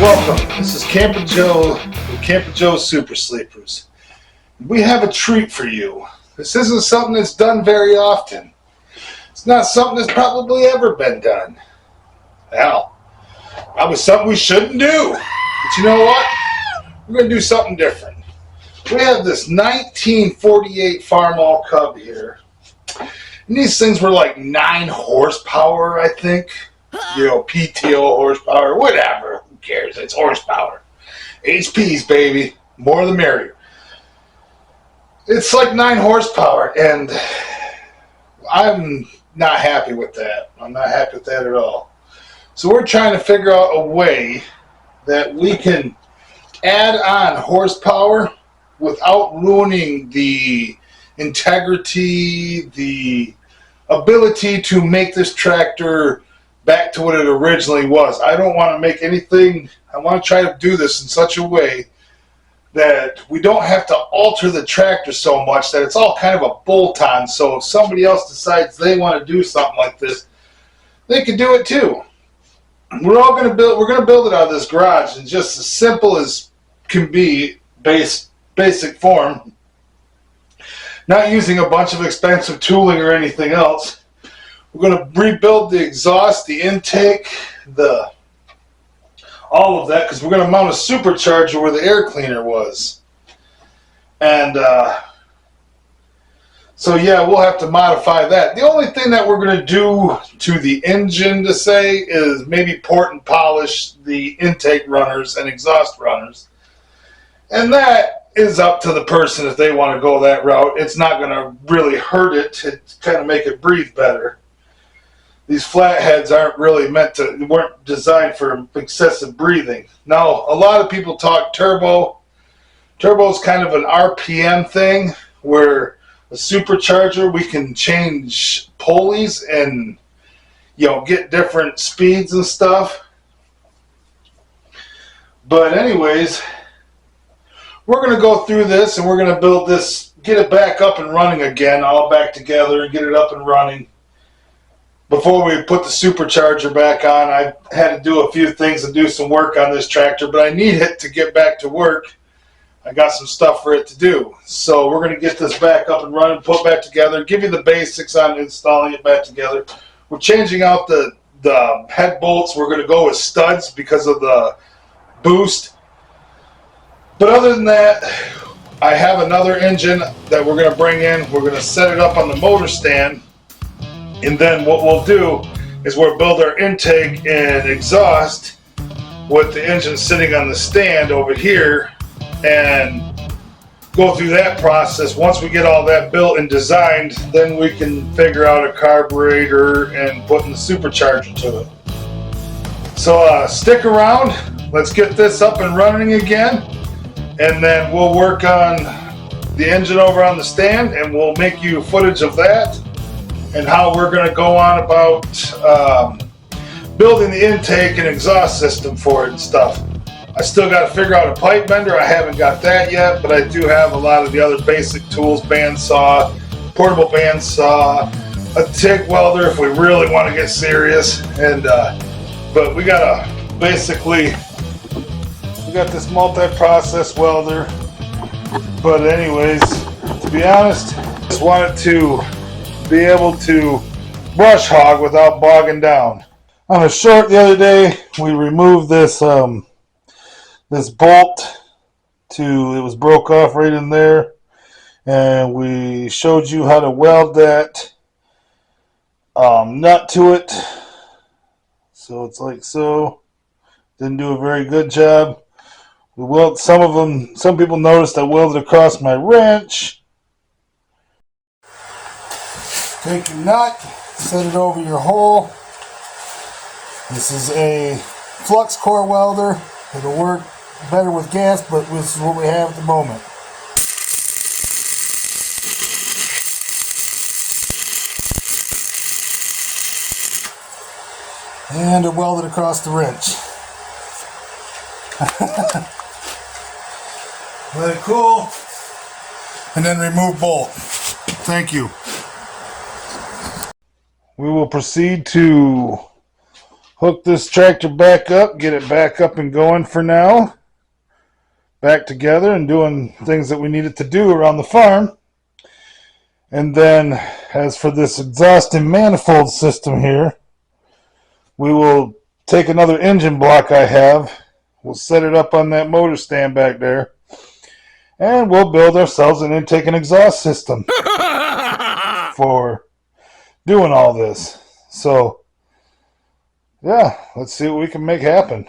Welcome. This is Camper Joe with Camper Joe's Super Sleepers. We have a treat for you. This isn't something that's done very often. It's not something that's probably ever been done. Hell, probably something we shouldn't do. But you know what? We're going to do something different. We have this 1948 Farmall Cub here. And these things were like 9 horsepower, I think. You know, PTO horsepower, whatever. Who cares? It's horsepower. HPs, baby. More the merrier. It's like 9 horsepower, and I'm not happy with that. I'm not happy with that at all. So we're trying to figure out a way that we can add on horsepower without ruining the integrity, the ability to make this tractor back to what it originally was. I don't want to make anything, I want to try to do this in such a way that we don't have to alter the tractor so much that it's all kind of a bolt-on, so if somebody else decides they want to do something like this, they can do it too. We're going to build it out of this garage in just as simple as can be, basic form, not using a bunch of expensive tooling or anything else. We're going to rebuild the exhaust, the intake, all of that, because we're going to mount a supercharger where the air cleaner was. And so yeah, we'll have to modify that. The only thing that we're going to do to the engine to say is maybe port and polish the intake runners and exhaust runners. And that is up to the person if they want to go that route. It's not going to really hurt it to kind of make it breathe better. These flatheads weren't designed for excessive breathing. Now, a lot of people talk turbo. Turbo is kind of an RPM thing where a supercharger, we can change pulleys and, you know, get different speeds and stuff. But anyways, we're going to go through this and we're going to build this, get it back up and running again, all back together and get it up and running. Before we put the supercharger back on, I had to do a few things and do some work on this tractor, but I need it to get back to work. I got some stuff for it to do. So we're going to get this back up and running, put back together, give you the basics on installing it back together. We're changing out the head bolts. We're going to go with studs because of the boost. But other than that, I have another engine that we're going to bring in. We're going to set it up on the motor stand. And then what we'll do is we'll build our intake and exhaust with the engine sitting on the stand over here and go through that process. Once we get all that built and designed, then we can figure out a carburetor and put in the supercharger to it. So stick around. Let's get this up and running again. And then we'll work on the engine over on the stand and we'll make you footage of that and how we're going to go on about building the intake and exhaust system for it and stuff. I still got to figure out a pipe bender. I haven't got that yet, but I do have a lot of the other basic tools, bandsaw, portable bandsaw, a TIG welder if we really want to get serious. And but we got this multi-process welder. But anyways, to be honest, just wanted to be able to brush hog without bogging down. On a short the other day, we removed this this bolt it was broke off right in there, and we showed you how to weld that nut to it. So it's like so. Didn't do a very good job. Some people noticed I welded across my wrench. Take your nut, set it over your hole. This is a flux core welder. It'll work better with gas, but this is what we have at the moment. And it welded across the wrench. Let it cool, and then remove bolt. Thank you. We will proceed to hook this tractor back up, get it back up and going for now. Back together and doing things that we needed to do around the farm. And then, as for this exhaust and manifold system here, we will take another engine block I have. We'll set it up on that motor stand back there. And we'll build ourselves an intake and exhaust system for doing all this. So, yeah, let's see what we can make happen.